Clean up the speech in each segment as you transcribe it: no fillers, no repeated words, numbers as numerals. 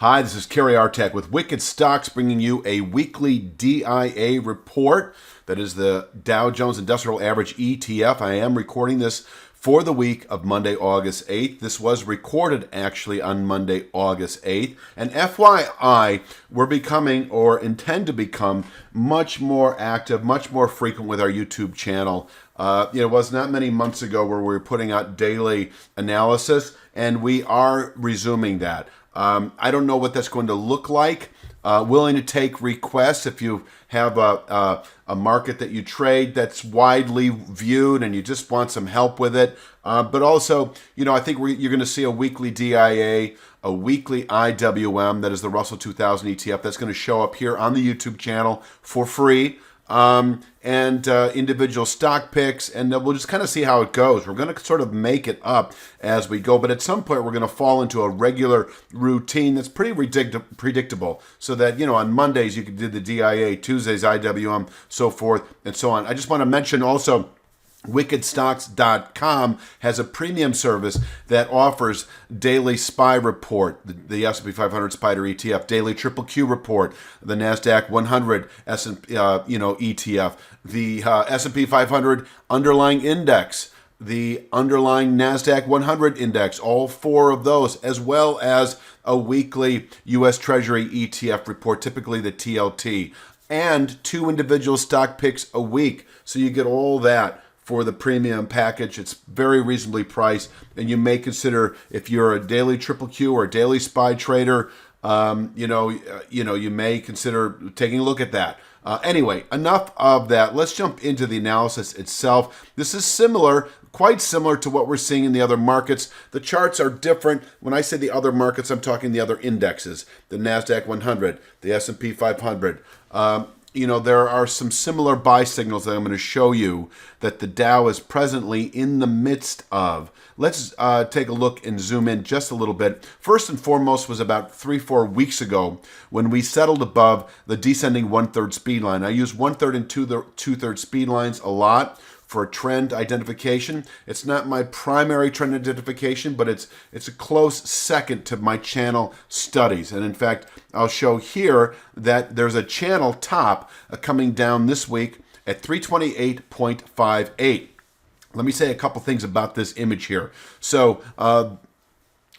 Hi, this is Kerry Artek with Wicked Stocks bringing you a weekly DIA report. That is the Dow Jones Industrial Average ETF. I am recording this for the week of Monday, August 8th. This was recorded actually on Monday, August 8th. And FYI, we're becoming or intend to become much more active, much more frequent with our YouTube channel. It was not many months ago where we were putting out daily analysis, and we are resuming that. I don't know what that's going to look like. Willing to take requests if you have a market that you trade that's widely viewed and you just want some help with it. But also, I think you're going to see a weekly DIA, a weekly IWM, that is the Russell 2000 ETF, that's going to show up here on the YouTube channel for free. And individual stock picks, and we'll just kind of see how it goes. We're going to sort of make it up as we go, but at some point we're going to fall into a regular routine that's pretty predictable, so that, on Mondays you can do the DIA, Tuesdays IWM, so forth and so on. I just want to mention also, wickedstocks.com has a premium service that offers daily SPY report, the S&P 500 Spider ETF, daily Triple Q report, the NASDAQ 100 ETF, the S&P 500 underlying index, the underlying NASDAQ 100 index, all four of those, as well as a weekly U.S. Treasury ETF report, typically the TLT, and 2 individual stock picks a week. So you get all that for the premium package. It's very reasonably priced, and you may consider, if you're a daily Triple Q or a daily SPY trader, you may consider taking a look at that. Anyway, enough of that. Let's jump into the analysis itself. This is quite similar to what we're seeing in the other markets. The charts are different. When I say the other markets, I'm talking the other indexes, the NASDAQ 100, the S&P 500. There are some similar buy signals that I'm going to show you that the Dow is presently in the midst of. Let's take a look and zoom in just a little bit. First and foremost was about 3-4 weeks ago when we settled above the descending 1/3 speed line. I use 1/3 and 2/3 speed lines a lot for trend identification. It's not my primary trend identification, but it's a close second to my channel studies. And in fact, I'll show here that there's a channel top coming down this week at 328.58. Let me say a couple things about this image here. So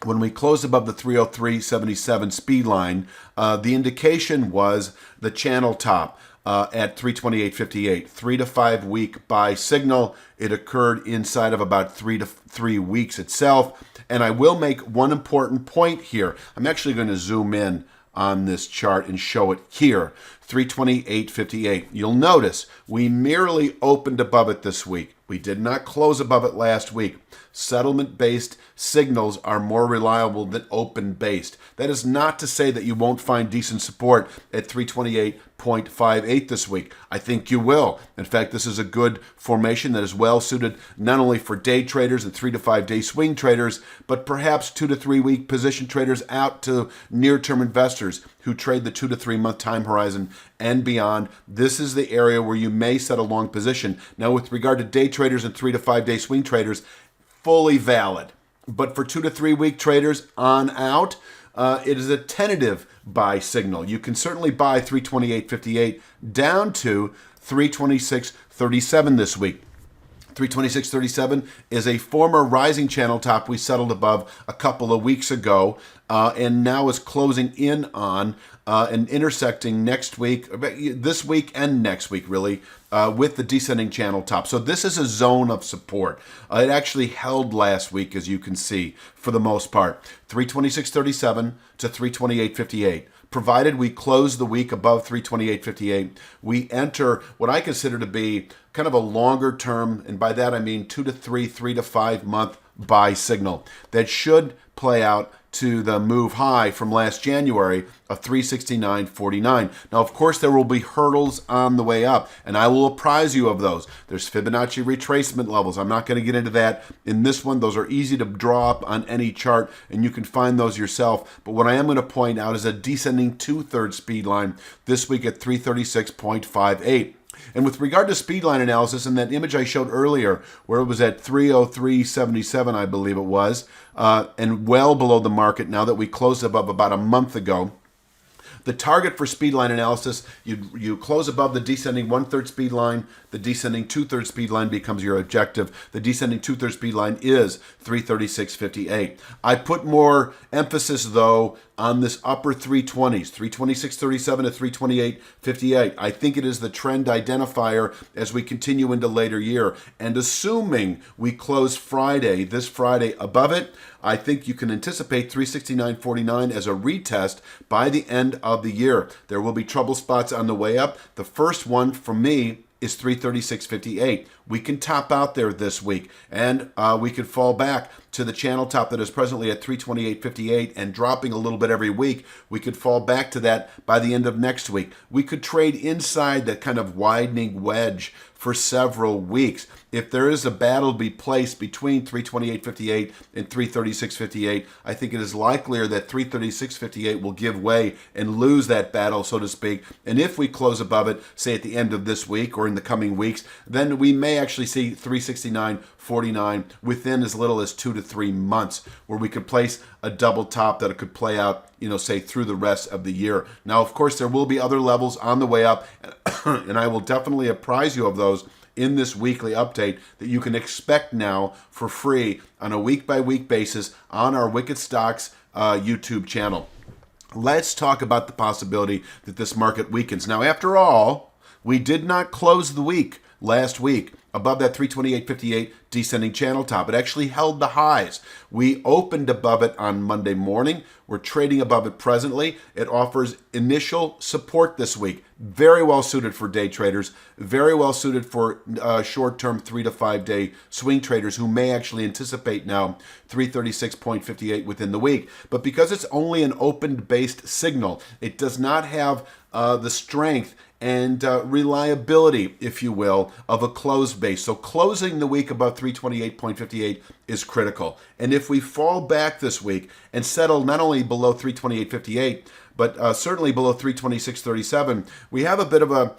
when we closed above the 303.77 speed line, the indication was the channel top at 328.58, 3 to 5 week buy signal. It occurred inside of about 3 to 3 weeks itself. And I will make one important point here. I'm actually going to zoom in on this chart and show it here, 328.58. You'll notice we merely opened above it this week. We did not close above it last week. Settlement-based signals are more reliable than open-based. That is not to say that you won't find decent support at 328.58 this week. I think you will. In fact, this is a good formation that is well suited not only for day traders and 3 to 5 day swing traders, but perhaps 2 to 3 week position traders out to near-term investors who trade the 2 to 3 month time horizon and beyond. This is the area where you may set a long position. Now, with regard to day traders and 3 to 5 day swing traders, fully valid. But for 2 to 3 week traders on out, it is a tentative buy signal. You can certainly buy 328.58 down to 326.37 this week. 326.37 is a former rising channel top we settled above a couple of weeks ago, and now is closing in on and intersecting next week, this week and next week really, with the descending channel top. So this is a zone of support. It actually held last week, as you can see, for the most part, 326.37 to 328.58. Provided we close the week above 328.58, we enter what I consider to be kind of a longer term, and by that I mean 2 to 3, 3 to 5 month buy signal that should play out to the move high from last January of 369.49. Now, of course, there will be hurdles on the way up, and I will apprise you of those. There's Fibonacci retracement levels. I'm not going to get into that in this one. Those are easy to draw up on any chart, and you can find those yourself. But what I am going to point out is a descending 2/3 speed line this week at 336.58. And with regard to speedline analysis, and that image I showed earlier, where it was at 303.77, I believe it was, and well below the market now that we closed above about a month ago. The target for speedline analysis, you close above the descending 1/3 speed line, the descending 2/3 speed line becomes your objective. The descending 2/3 speed line is 336.58. I put more emphasis, though, on this upper 320s, 326.37 to 328.58. I think it is the trend identifier as we continue into later year. And assuming we close this Friday above it, I think you can anticipate 369.49 as a retest by the end of the year. There will be trouble spots on the way up. The first one for me is 336.58. We can top out there this week, and we could fall back to the channel top that is presently at 328.58 and dropping a little bit every week. We could fall back to that by the end of next week. We could trade inside that kind of widening wedge for several weeks. If there is a battle to be placed between 328.58 and 336.58, I think it is likelier that 336.58 will give way and lose that battle, so to speak. And if we close above it, say at the end of this week or in the coming weeks, then we may actually see 369.49 within as little as 2 to 3 months, where we could place a double top that it could play out, say through the rest of the year. Now, of course, there will be other levels on the way up, and I will definitely apprise you of those in this weekly update that you can expect now for free on a week-by-week basis on our Wicked Stocks YouTube channel. Let's talk about the possibility that this market weakens. Now, after all, we did not close the week last week above that 328.58 descending channel top. It actually held the highs. We opened above it on Monday morning. We're trading above it presently. It offers initial support this week. Very well suited for day traders. Very well suited for short-term 3 to 5 day swing traders who may actually anticipate now 336.58 within the week. But because it's only an open-based signal, it does not have the strength and reliability, if you will, of a closed base. So closing the week above 328.58 is critical. And if we fall back this week and settle not only below 328.58, but certainly below 326.37, we have a bit of a,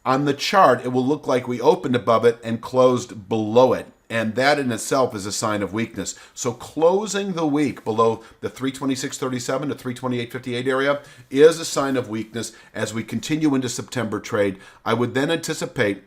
on the chart, it will look like we opened above it and closed below it. And that in itself is a sign of weakness. So closing the week below the 326.37 to 328.58 area is a sign of weakness as we continue into September trade. I would then anticipate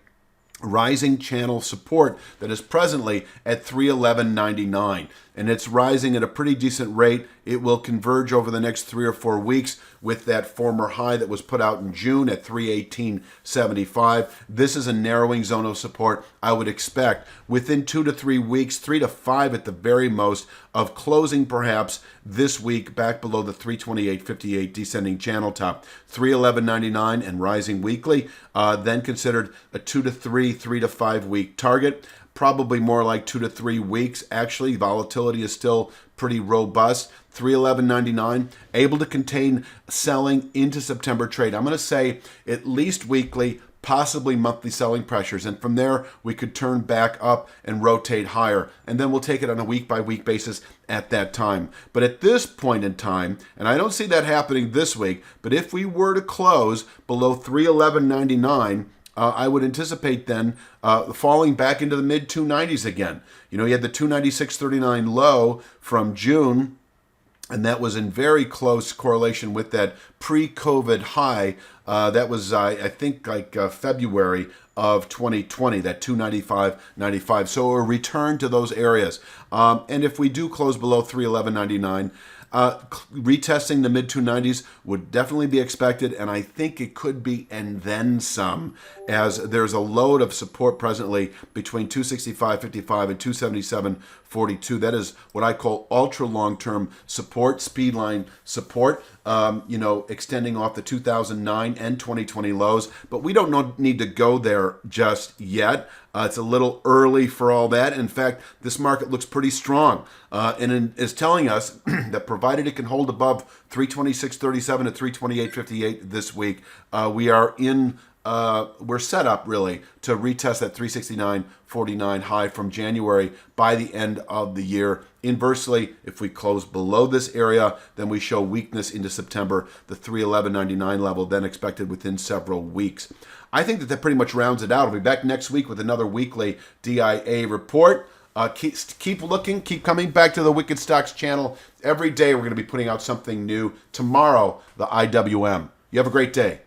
rising channel support that is presently at 311.99, and it's rising at a pretty decent rate. It will converge over the next 3 or 4 weeks with that former high that was put out in June at 318.75. This is a narrowing zone of support. I would expect within 2 to 3 weeks, 3 to 5 at the very most, of closing perhaps this week back below the 328.58 descending channel top. 311.99 and rising weekly, then considered a 2 to 3, 3 to 5 week target. Probably more like 2 to 3 weeks. Actually, volatility is still pretty robust. 311.99, able to contain selling into September trade. I'm going to say at least weekly, possibly monthly selling pressures. And from there, we could turn back up and rotate higher. And then we'll take it on a week-by-week basis at that time. But at this point in time, and I don't see that happening this week, but if we were to close below 311.99, I would anticipate then falling back into the mid-290s again. You had the 296.39 low from June, and that was in very close correlation with that pre-COVID high. That was, I think, like February of 2020, that 295.95. So a return to those areas. And if we do close below 311.99, retesting the mid-290s would definitely be expected, and I think it could be and then some, as there's a load of support presently between 265.55 and 277.42. That is what I call ultra long-term support, speedline support, extending off the 2009 and 2020 lows. But we don't need to go there just yet. It's a little early for all that. In fact, this market looks pretty strong and is telling us that provided it can hold above 326.37 to 328.58 this week, we are in we're set up really to retest that 369.49 high from January by the end of the year. Inversely, if we close below this area, then we show weakness into September, the 311.99 level, then expected within several weeks. I think that pretty much rounds it out. I'll be back next week with another weekly DIA report. Keep looking, keep coming back to the Wicked Stocks channel. Every day we're going to be putting out something new. Tomorrow, the IWM. You have a great day.